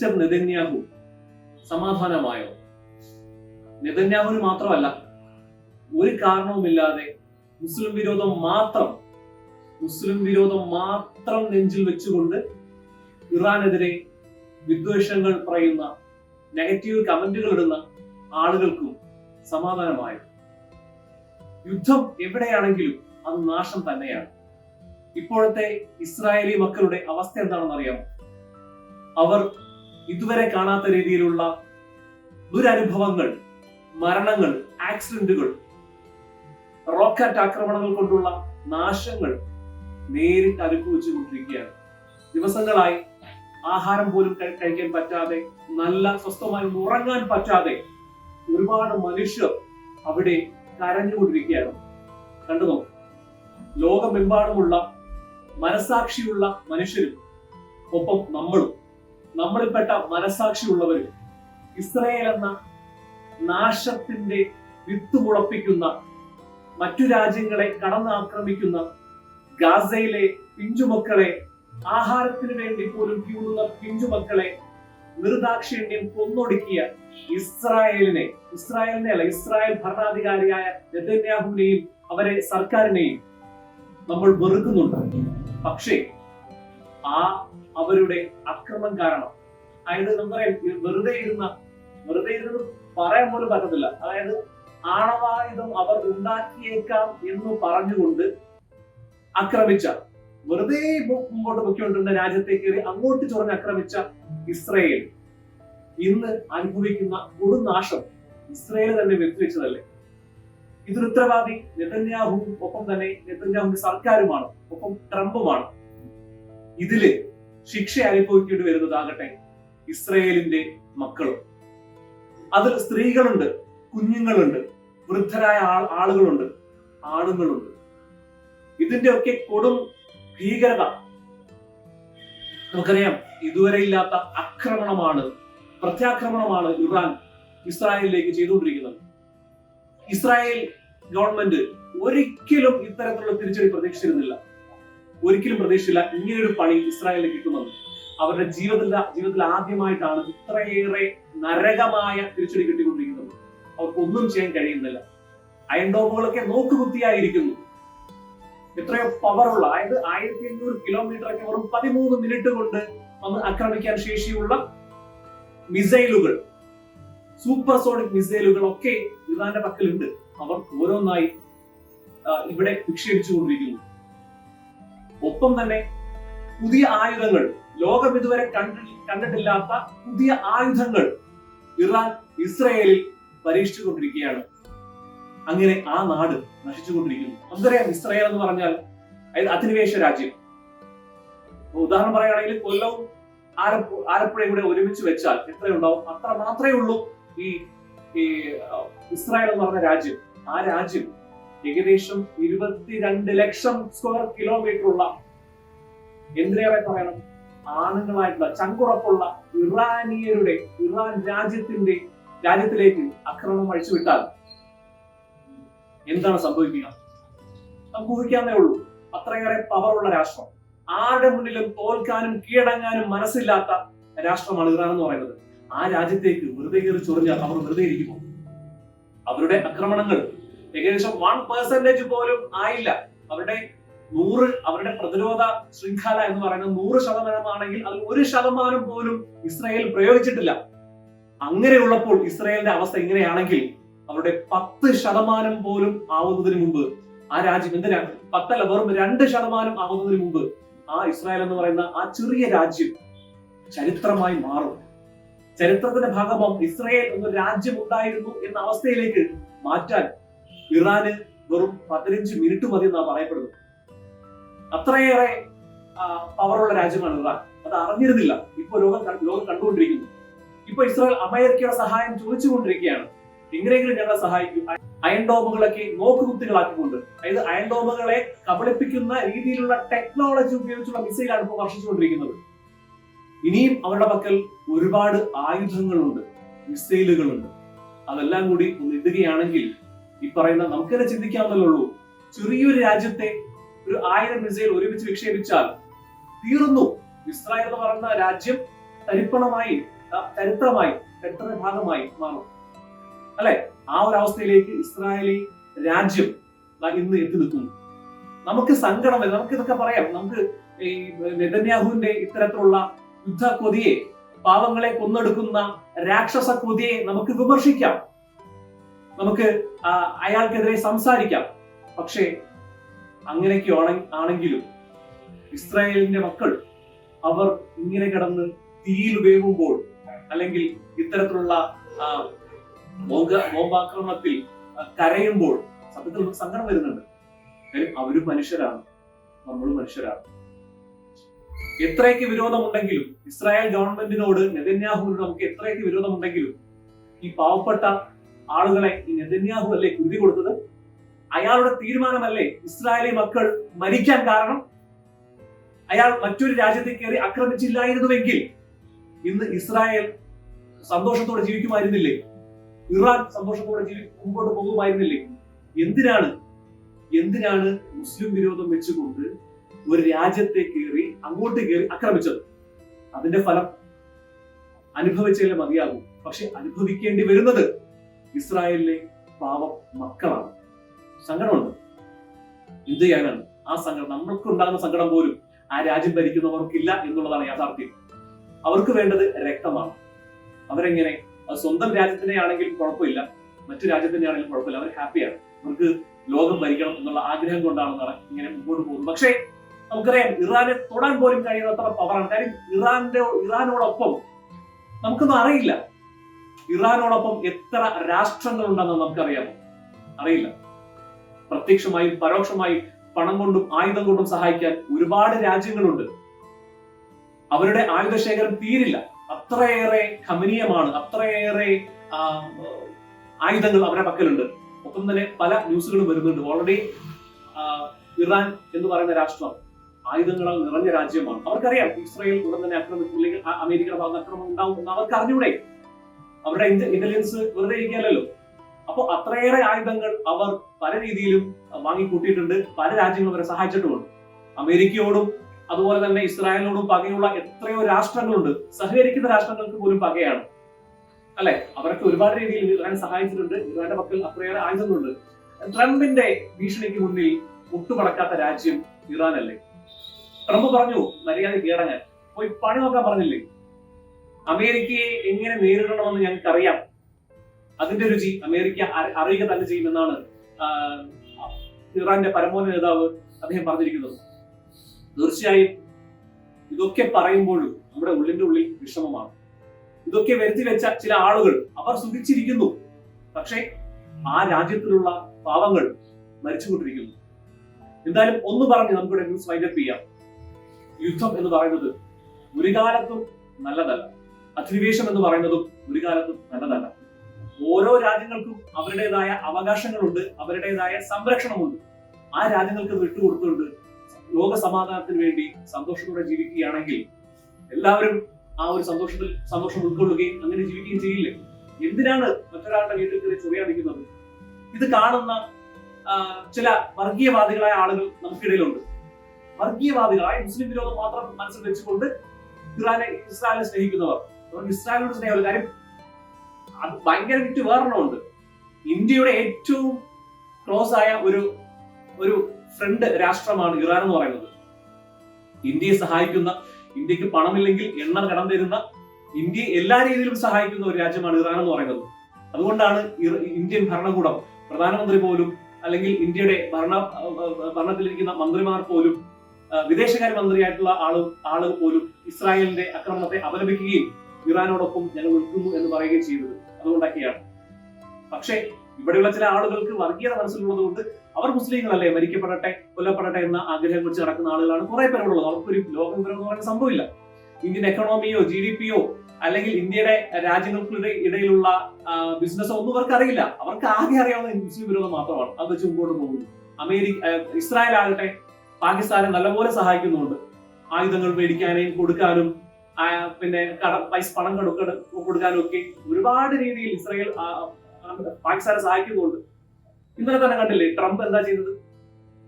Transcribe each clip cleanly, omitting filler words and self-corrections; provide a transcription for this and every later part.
Mister Netanyahu സമാധാനമായോ? നെതന്യാഹുവിന് മാത്രമല്ല, ഒരു കാരണവുമില്ലാതെ മുസ്ലിം വിരോധം മാത്രം നെഞ്ചിൽ വെച്ചുകൊണ്ട് ഇറാനെതിരെ വിദ്വേഷങ്ങൾ പറയുന്ന, നെഗറ്റീവ് കമന്റുകൾ ഇടുന്ന ആളുകൾക്കും സമാധാനമായോ? യുദ്ധം എവിടെയാണെങ്കിലും അത് നാശം തന്നെയാണ്. ഇപ്പോഴത്തെ ഇസ്രായേലി മക്കളുടെ അവസ്ഥ എന്താണെന്ന് അറിയാമോ? അവർ ഇതുവരെ കാണാത്ത രീതിയിലുള്ള ദുരനുഭവങ്ങൾ, മരണങ്ങൾ, ആക്സിഡന്റുകൾ, റോക്കറ്റ് ആക്രമണങ്ങൾ കൊണ്ടുള്ള നാശങ്ങൾ നേരിട്ട് അനുഭവിച്ചുകൊണ്ടിരിക്കുകയാണ്. ദിവസങ്ങളായി ആഹാരം പോലും കഴിക്കാൻ പറ്റാതെ, നല്ല സ്വസ്ഥമായി ഉറങ്ങാൻ പറ്റാതെ ഒരുപാട് മനുഷ്യർ അവിടെ കരഞ്ഞുകൊണ്ടിരിക്കുകയാണ്. കണ്ടു നോക്ക്. ലോകമെമ്പാടുമുള്ള മനസാക്ഷിയുള്ള മനുഷ്യരും ഒപ്പം നമ്മളിൽപ്പെട്ട മനസാക്ഷിയുള്ളവരും ഇസ്രായേൽ എന്ന നാശത്തിന്റെ വിത്ത് മുളപ്പിക്കുന്ന, മറ്റു രാജ്യങ്ങളെ കടന്നാക്രമിക്കുന്ന, ഗാസയിലെ പിഞ്ചുമക്കളെ, ആഹാരത്തിന് വേണ്ടി പോലും ക്യൂണുന്ന പിഞ്ചുമക്കളെ നിർദാക്ഷിണ്യം കൊന്നൊടുക്കിയ ഇസ്രായേൽ ഭരണാധികാരിയായ നെതന്യാഹുവിനെയും അവരെ സർക്കാരിനെയും നമ്മൾ വെറുക്കുന്നുണ്ട്. പക്ഷേ അവരുടെ അക്രമം കാരണം, അതായത് നമുക്കറിയാം, വെറുതെ ഇരുന്ന് പറയാൻ പോലും പറ്റത്തില്ല. അതായത് ആണവായുധം അവർ ഉണ്ടാക്കിയേക്കാം എന്ന് പറഞ്ഞുകൊണ്ട് ആക്രമിച്ച, വെറുതെ മുമ്പോട്ട് പൊക്കിക്കൊണ്ടിരുന്ന രാജ്യത്തെ കയറി അങ്ങോട്ട് ചൊറഞ്ഞ് ആക്രമിച്ച ഇസ്രായേൽ ഇന്ന് അനുഭവിക്കുന്ന കൊടുനാശം ഇസ്രായേൽ തന്നെ വെച്ചുവെച്ചതല്ലേ? ഇതിന് ഉത്തരവാദി നെതന്യാഹുവും ഒപ്പം തന്നെ നെതന്യാഹുവിന്റെ സർക്കാരുമാണ്, ഒപ്പം ട്രംപുമാണ്. ഇതില് ശിക്ഷ അനുഭവിക്കേണ്ടി വരുന്നതാകട്ടെ ഇസ്രായേലിന്റെ മക്കളും. അതിൽ സ്ത്രീകളുണ്ട്, കുഞ്ഞുങ്ങളുണ്ട്, വൃദ്ധരായ ആളുകളുണ്ട്, ആണുങ്ങളുണ്ട്. ഇതിന്റെ ഒക്കെ കൊടും ഭീകരത നമുക്കറിയാം. ഇതുവരെ ഇല്ലാത്ത പ്രത്യാക്രമണമാണ് ഇറാൻ ഇസ്രായേലിലേക്ക് ചെയ്തുകൊണ്ടിരിക്കുന്നത്. ഇസ്രായേൽ ഗവൺമെന്റ് ഒരിക്കലും ഇത്തരത്തിലുള്ള തിരിച്ചടി ഒരിക്കലും പ്രതീക്ഷിച്ചില്ല ഇങ്ങനെയൊരു പണി ഇസ്രായേലിന് കിട്ടുമെന്ന്. അവരുടെ ജീവിതത്തിൽ ആദ്യമായിട്ടാണ് ഇത്രയേറെ നരകമായ തിരിച്ചടി കിട്ടിക്കൊണ്ടിരിക്കുന്നത്. അവർക്കൊന്നും ചെയ്യാൻ കഴിയുന്നില്ല. അയൺ ഡോമുകളൊക്കെ നോക്കുകുത്തിയായിരിക്കുന്നു. എത്രയോ പവറുള്ള, അതായത് 1500 കിലോമീറ്റർ ഒക്കെ വെറും 13 മിനിറ്റ് കൊണ്ട് വന്ന് ആക്രമിക്കാൻ ശേഷിയുള്ള മിസൈലുകൾ, സൂപ്പർസോണിക് മിസൈലുകൾ ഒക്കെ ഇറാന്റെ പക്കലുണ്ട്. അവർ ഓരോന്നായി ഇവിടെ വിക്ഷേപിച്ചുകൊണ്ടിരിക്കുന്നു. ഒപ്പം തന്നെ പുതിയ ആയുധങ്ങൾ, ലോകം ഇതുവരെ കണ്ടിട്ടില്ലാത്ത പുതിയ ആയുധങ്ങൾ ഇറാൻ ഇസ്രായേലിൽ പരീക്ഷിച്ചുകൊണ്ടിരിക്കുകയാണ്. അങ്ങനെ ആ നാട് നശിച്ചുകൊണ്ടിരിക്കുന്നു. നമുക്കറിയാം, ഇസ്രായേൽ എന്ന് പറഞ്ഞാൽ അധിനിവേശ രാജ്യം. ഉദാഹരണം പറയുകയാണെങ്കിൽ കൊല്ലവും ആലപ്പുഴയും കൂടെ ഒരുമിച്ച് വെച്ചാൽ എത്രയുണ്ടാവും? അത്ര മാത്രമേ ഉള്ളൂ ഈ ഇസ്രായേൽ എന്ന് പറഞ്ഞ രാജ്യം. ആ രാജ്യം ഏകദേശം 22 ലക്ഷം സ്ക്വയർ കിലോമീറ്റർ ഉള്ള, എന്തിനേറെ പറയണം, ആണുങ്ങളായിട്ടുള്ള ചങ്കുറപ്പുള്ള ഇറാൻ രാജ്യത്തിലേക്ക് ആക്രമണം അഴിച്ചുവിട്ടാൽ എന്താണ് സംഭവിക്കുക? നമുക്ക് ഊഹിക്കാന്നേ ഉള്ളൂ. അത്രയേറെ പവറുള്ള രാഷ്ട്രം, ആരുടെ മുന്നിലും തോൽക്കാനും കീഴടങ്ങാനും മനസ്സില്ലാത്ത രാഷ്ട്രമാണ് ഇറാൻ എന്ന് പറയുന്നത്. ആ രാജ്യത്തേക്ക് വെറുതെ കയറി ചൊറിഞ്ഞാൽ അവർ വെറുതെ ഇരിക്കുമോ? അവരുടെ ആക്രമണങ്ങൾ ഏകദേശം 1% പോലും ആയില്ല. അവരുടെ പ്രതിരോധ ശൃംഖല എന്ന് പറയുന്നത് 100% ആണെങ്കിൽ അതിൽ 1% പോലും ഇസ്രായേൽ പ്രയോഗിച്ചിട്ടില്ല. അങ്ങനെയുള്ളപ്പോൾ ഇസ്രായേലിന്റെ അവസ്ഥ ഇങ്ങനെയാണെങ്കിൽ അവരുടെ 10% പോലും ആവുന്നതിന് മുമ്പ് ആ രാജ്യം, എന്തിനാ 10 അല്ല, വെറും 2% ആവുന്നതിന് മുമ്പ് ആ ഇസ്രായേൽ എന്ന് പറയുന്ന ആ ചെറിയ രാജ്യം ചരിത്രമായി മാറും. ചരിത്രത്തിന്റെ ഭാഗമാവും. ഇസ്രായേൽ എന്ന രാജ്യം ഉണ്ടായിരുന്നു എന്ന അവസ്ഥയിലേക്ക് മാറ്റാൻ ഇറാന് വെറും 15 മിനിറ്റ് മതി എന്നാണ് പറയപ്പെടുന്നത്. അത്രയേറെ പവറുള്ള രാജ്യമാണ് ഇറാൻ. അത് അറിഞ്ഞിരുന്നില്ല. ഇപ്പൊ ലോകം കണ്ടുകൊണ്ടിരിക്കുന്നു. ഇപ്പൊ ഇസ്രായേൽ അമേരിക്കയുടെ സഹായം ചോദിച്ചുകൊണ്ടിരിക്കുകയാണ്. എങ്ങനെയെങ്കിലും ഞങ്ങളെ സഹായിക്കും. അയൺ ഡോമുകളൊക്കെ നോക്കുകുത്തികളാക്കിക്കൊണ്ട്, അതായത് അയൺ ഡോമുകളെ കബളിപ്പിക്കുന്ന രീതിയിലുള്ള ടെക്നോളജി ഉപയോഗിച്ചുള്ള മിസൈലാണ് ഇപ്പോൾ വർഷിച്ചുകൊണ്ടിരിക്കുന്നത്. ഇനിയും അവരുടെ പക്കൽ ഒരുപാട് ആയുധങ്ങളുണ്ട്, മിസൈലുകളുണ്ട്. അതെല്ലാം കൂടി ഒന്ന് ഇടുകയാണെങ്കിൽ ഈ പറയുന്ന നമുക്ക് തന്നെ ചിന്തിക്കാവുന്നല്ലോ, ചെറിയൊരു രാജ്യത്തെ ഒരു 1000 മിസൈൽ ഒരുമിച്ച് വിക്ഷേപിച്ചാൽ തീർന്നു. ഇസ്രായേൽ എന്ന് പറയുന്ന രാജ്യം തരിപ്പണമായി ചരിത്രത്തിന്റെ ഭാഗമായി മാറും. അല്ലെ? ആ ഒരു അവസ്ഥയിലേക്ക് ഇസ്രായേലി രാജ്യം ഇന്ന് എത്തി നിൽക്കുന്നു. നമുക്ക് സങ്കടം വരും. നമുക്ക് ഇതൊക്കെ പറയാം. നമുക്ക് ഈ നെതന്യാഹുവിന്റെ ഇത്തരത്തിലുള്ള യുദ്ധ കൊതിയെ, പാവങ്ങളെ കൊന്നെടുക്കുന്ന രാക്ഷസ കൊതിയെ നമുക്ക് വിമർശിക്കാം, നമുക്ക് അയാൾക്കെതിരെ സംസാരിക്കാം. പക്ഷേ അങ്ങനെയൊക്കെ ആണെങ്കിലും ഇസ്രായേലിന്റെ മക്കൾ അവർ ഇങ്ങനെ കിടന്ന് തീയിൽ വേവുമ്പോൾ, അല്ലെങ്കിൽ ഇത്തരത്തിലുള്ള ബോംബാക്രമണത്തിൽ കരയുമ്പോൾ സത്യത്തിൽ നമുക്ക് സങ്കടം വരുന്നുണ്ട്. അവരും മനുഷ്യരാണ്, നമ്മളും മനുഷ്യരാണ്. എത്രയൊക്കെ വിരോധമുണ്ടെങ്കിലും ഇസ്രായേൽ ഗവൺമെന്റിനോട്, നെതന്യാഹുവിനോട് നമുക്ക് എത്രയൊക്കെ വിരോധമുണ്ടെങ്കിലും ഈ പാവപ്പെട്ട ആളുകളെ ഈ നെതന്യാഹു അല്ലേ കുരുതി കൊടുത്തത്? അയാളുടെ തീരുമാനമല്ലേ ഇസ്രായേലി മക്കൾ മരിക്കാൻ കാരണം? അയാൾ മറ്റൊരു രാജ്യത്തെ കയറി ആക്രമിച്ചില്ലായിരുന്നുവെങ്കിൽ ഇന്ന് ഇസ്രായേൽ സന്തോഷത്തോടെ ജീവിക്കുമായിരുന്നില്ലേ? ഇറാൻ സന്തോഷത്തോടെ മുമ്പോട്ട് പോകുമായിരുന്നില്ലേ? എന്തിനാണ് മുസ്ലിം വിരോധം വെച്ചുകൊണ്ട് ഒരു രാജ്യത്തെ അങ്ങോട്ട് കയറി ആക്രമിച്ചത്? അതിന്റെ ഫലം അനുഭവിച്ചാലേ മതിയാകും. പക്ഷെ അനുഭവിക്കേണ്ടി വരുന്നത് ഇസ്രായേലിലെ പാവം മക്കളാണ്. സങ്കടമുണ്ട്. എന്ത് ചെയ്യാനാണ്? ആ സങ്കടം, നമ്മൾക്കുണ്ടാകുന്ന സങ്കടം പോലും ആ രാജ്യം ഭരിക്കുന്നവർക്കില്ല എന്നുള്ളതാണ് യാഥാർത്ഥ്യം. അവർക്ക് വേണ്ടത് രക്തമാണ്. അവരെങ്ങനെ, സ്വന്തം രാജ്യത്തിനെ ആണെങ്കിലും കുഴപ്പമില്ല, മറ്റു രാജ്യത്തിന്റെ ആണെങ്കിലും കുഴപ്പമില്ല, അവർ ഹാപ്പിയാണ്. അവർക്ക് ലോകം ഭരിക്കണം എന്നുള്ള ആഗ്രഹം കൊണ്ടാണ് ഇങ്ങനെ മുമ്പോട്ട് പോകുന്നത്. പക്ഷേ നമുക്കറിയാം, ഇറാനെ തൊടാൻ പോലും കഴിയുന്നത്ര പവറാണ്. കാര്യം ഇറാനോടൊപ്പം നമുക്കൊന്നും അറിയില്ല. ഇറാനോടൊപ്പം എത്ര രാഷ്ട്രങ്ങൾ ഉണ്ടെന്ന് നമുക്കറിയാമോ? അറിയില്ല. പ്രത്യക്ഷമായും പരോക്ഷമായും പണം കൊണ്ടും ആയുധം കൊണ്ടും സഹായിക്കാൻ ഒരുപാട് രാജ്യങ്ങളുണ്ട്. അവരുടെ ആയുധശേഖരം തീരില്ല. അത്രയേറെ ഖമനീയമാണ്, അത്രയേറെ ആയുധങ്ങൾ അവരുടെ പക്കലുണ്ട്. ഒപ്പം തന്നെ പല ന്യൂസുകളും വരുന്നുണ്ട്. ഓൾറെഡി ഇറാൻ എന്ന് പറയുന്ന രാഷ്ട്രം ആയുധങ്ങളാൽ നിറഞ്ഞ രാജ്യമാണ്. അവർക്കറിയാം ഇസ്രായേൽ ഉടൻ തന്നെ ആക്രമിച്ചില്ലെങ്കിൽ അമേരിക്കയുടെ ഭാഗത്ത് ആക്രമണം ഉണ്ടാവും എന്ന് അവർക്ക് അറിഞ്ഞൂടെ? അവരുടെ ഇന്റലിജൻസ് വെറുതെ ഇരിക്കാനല്ലോ. അപ്പൊ അത്രയേറെ ആയുധങ്ങൾ അവർ പല രീതിയിലും വാങ്ങിക്കൂട്ടിയിട്ടുണ്ട്. പല രാജ്യങ്ങളും അവരെ സഹായിച്ചിട്ടുമുണ്ട്. അമേരിക്കയോടും അതുപോലെ തന്നെ ഇസ്രായേലിനോടും പകയുള്ള എത്രയോ രാഷ്ട്രങ്ങളുണ്ട്. സഹകരിക്കുന്ന രാഷ്ട്രങ്ങൾക്ക് പോലും പകയാണ്, അല്ലെ? അവരൊക്കെ ഒരുപാട് രീതിയിൽ ഇറാനെ സഹായിച്ചിട്ടുണ്ട്. ഇറാന്റെ പക്കൽ അത്രയേറെ ആയുധങ്ങളുണ്ട്. ട്രംപിന്റെ ഭീഷണിക്ക് മുന്നിൽ മുട്ടുപടക്കാത്ത രാജ്യം ഇറാനല്ലേ? ട്രംപ് പറഞ്ഞു മര്യാദ കീഴടങ്ങാൻ, പോയി പണി നോക്കാൻ പറഞ്ഞില്ലേ? അമേരിക്കയെ എങ്ങനെ നേരിടണമെന്ന് ഞങ്ങൾക്കറിയാം. അതിന്റെ രുചി അമേരിക്ക അറിയുക തന്നെ ചെയ്യുമെന്നാണ് ഇറാന്റെ പരമോന്നത നേതാവ് അദ്ദേഹം പറഞ്ഞിരിക്കുന്നത്. തീർച്ചയായും ഇതൊക്കെ പറയുമ്പോഴും നമ്മുടെ ഉള്ളിന്റെ ഉള്ളിൽ വിഷമമാണ്. ഇതൊക്കെ വരുത്തി വെച്ച ചില ആളുകൾ അവർ സുഖിച്ചിരിക്കുന്നു. പക്ഷേ ആ രാജ്യത്തിലുള്ള പാവങ്ങൾ മരിച്ചുകൊണ്ടിരിക്കുന്നു. എന്തായാലും ഒന്ന് പറഞ്ഞ് നമുക്കിവിടെ ന്യൂസ് വൈൻഡപ്പ് ചെയ്യാം. യുദ്ധം എന്ന് പറയുന്നത് ഒരു കാലത്തും നല്ലതല്ല. അധിനിവേശം എന്ന് പറയുന്നതും ഒരു കാലത്തും നല്ലതല്ല. ഓരോ രാജ്യങ്ങൾക്കും അവരുടേതായ അവകാശങ്ങളുണ്ട്, അവരുടേതായ സംരക്ഷണമുണ്ട്. ആ രാജ്യങ്ങൾക്ക് വിട്ടുകൊടുത്തുകൊണ്ട് ലോക സമാധാനത്തിന് വേണ്ടി സന്തോഷത്തോടെ ജീവിക്കുകയാണെങ്കിൽ എല്ലാവരും ആ ഒരു സന്തോഷം ഉൾക്കൊള്ളുകയും അങ്ങനെ ജീവിക്കുകയും ചെയ്യില്ലേ? എന്തിനാണ് മറ്റൊരാളുടെ വീട്ടിൽ കയറി ചൊറിയാടിക്കുന്നത്? ഇത് കാണുന്ന ചില വർഗീയവാദികളായ ആളുകൾ നമുക്കിടയിലുണ്ട്. വർഗീയവാദികളായ മുസ്ലിം വിരോധം മാത്രം മനസ്സിൽ വെച്ചുകൊണ്ട് ഇസ്രായേലിനെ സ്നേഹിക്കുന്നവർ. അവർക്ക് ഇസ്രായേലിനോട് സ്നേഹമുള്ള കാര്യം അത് ഭയങ്കര വിറ്റ് വേറെണ്ണമുണ്ട്. ഇന്ത്യയുടെ ഏറ്റവും ക്ലോസ് ആയ ഒരു ഫ്രണ്ട് രാഷ്ട്രമാണ് ഇറാൻ എന്ന് പറയുന്നത്. ഇന്ത്യയെ സഹായിക്കുന്ന, ഇന്ത്യക്ക് പണമില്ലെങ്കിൽ എണ്ണ കടം തരുന്ന, ഇന്ത്യയെ എല്ലാ രീതിയിലും സഹായിക്കുന്ന ഒരു രാജ്യമാണ് ഇറാൻ എന്ന് പറയുന്നത്. അതുകൊണ്ടാണ് ഇന്ത്യൻ ഭരണകൂടം, പ്രധാനമന്ത്രി പോലും, അല്ലെങ്കിൽ ഇന്ത്യയുടെ ഭരണത്തിലിരിക്കുന്ന മന്ത്രിമാർ പോലും, വിദേശകാര്യ മന്ത്രിയായിട്ടുള്ള ആളുകൾ പോലും ഇസ്രായേലിന്റെ ആക്രമണത്തെ അപലപിക്കുകയും ഇറാനോടൊപ്പം ഞങ്ങൾ നിൽക്കുന്നു എന്ന് പറയുകയും ചെയ്തത് അതുകൊണ്ടൊക്കെയാണ്. പക്ഷേ ഇവിടെയുള്ള ചില ആളുകൾക്ക് വർഗീയത മനസ്സിലുള്ളത് കൊണ്ട് അവർ മുസ്ലിങ്ങളല്ലേ, മരിക്കപ്പെടട്ടെ, കൊല്ലപ്പെടട്ടെ എന്ന ആഗ്രഹം വെച്ച് നടക്കുന്ന ആളുകളാണ് കുറെ പേരുള്ളത്. അവർക്കൊരു ലോകം വിവരം എന്ന് പറയുന്ന സംഭവമില്ല. ഇന്ത്യൻ എക്കണോമിയോ GDP അല്ലെങ്കിൽ ഇന്ത്യയുടെ രാജ്യങ്ങൾക്കുടെ ഇടയിലുള്ള ബിസിനസ്സോ ഒന്നും അവർക്ക് അറിയില്ല. അവർക്ക് ആകെ അറിയാവുന്ന മുസ്ലിം വിരോധം മാത്രമാണ്. അത് വെച്ച് മുമ്പോട്ട് പോകുന്നു. ഇസ്രായേൽ ആകട്ടെ പാകിസ്ഥാനെ നല്ലപോലെ സഹായിക്കുന്നുണ്ട്. ആയുധങ്ങൾ മേടിക്കാനും കൊടുക്കാനും, പിന്നെ പണം കൊടുക്കാനും ഒക്കെ ഒരുപാട് രീതിയിൽ ഇസ്രായേൽ പാകിസ്ഥാനെ സഹായിക്കുന്നുണ്ട്. ഇന്നലെ തന്നെ കണ്ടില്ലേ ട്രംപ് എന്താ ചെയ്തത്?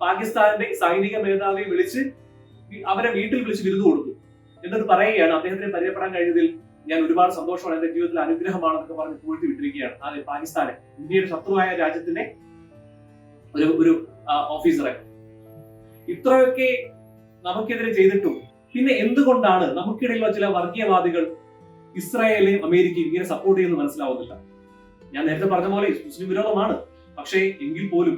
പാകിസ്ഥാന്റെ സൈനിക മേധാവിയെ വിളിച്ച് അവരെ വീട്ടിൽ വിളിച്ച് വിരുന്ന് കൊടുത്തു. എന്നിട്ട് പറയുകയാണ് അദ്ദേഹത്തിന് പരിചയപ്പെടാൻ കഴിഞ്ഞതിൽ ഞാൻ ഒരുപാട് സന്തോഷമാണ്, എന്റെ ജീവിതത്തിലെ അനുഗ്രഹമാണെന്നൊക്കെ പറഞ്ഞ് പൂഴ്ത്തി വിട്ടിരിക്കുകയാണ്. അതെ, പാകിസ്ഥാനെ, ഇന്ത്യയുടെ ശത്രുവായ രാജ്യത്തിന്റെ ഒരു ഓഫീസറെ ഇത്രയൊക്കെ നമുക്കെതിരെ ചെയ്തിട്ടും പിന്നെ എന്തുകൊണ്ടാണ് നമുക്കിടയിലുള്ള ചില വർഗീയവാദികൾ ഇസ്രായേലിനെയും അമേരിക്കയും ഇങ്ങനെ സപ്പോർട്ട് ചെയ്യുന്നത് മനസ്സിലാവുന്നില്ല. ഞാൻ നേരത്തെ പറഞ്ഞ പോലെ മുസ്ലിം വിരോധമാണ്, പക്ഷേ എങ്കിൽ പോലും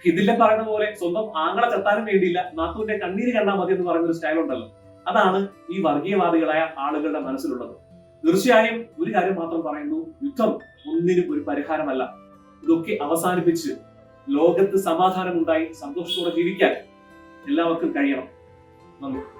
ഇതിലെ പറയുന്ന പോലെ സ്വന്തം ആങ്ങളെ ചത്താനും വേണ്ടിയില്ല, നാത്തൂന്റെ കണ്ണീര് കണ്ടാൽ മതി എന്ന് പറയുന്ന ഒരു സ്റ്റൈൽ ഉണ്ടല്ലോ, അതാണ് ഈ വർഗീയവാദികളായ ആളുകളുടെ മനസ്സിലുള്ളത്. തീർച്ചയായും ഒരു കാര്യം മാത്രം പറയുന്നു, യുദ്ധം ഒന്നിനും ഒരു പരിഹാരമല്ല. ഇതൊക്കെ അവസാനിപ്പിച്ച് ലോകത്ത് സമാധാനം ഉണ്ടായി സന്തോഷത്തോടെ ജീവിക്കാൻ എല്ലാവർക്കും കഴിയണം. നന്ദി.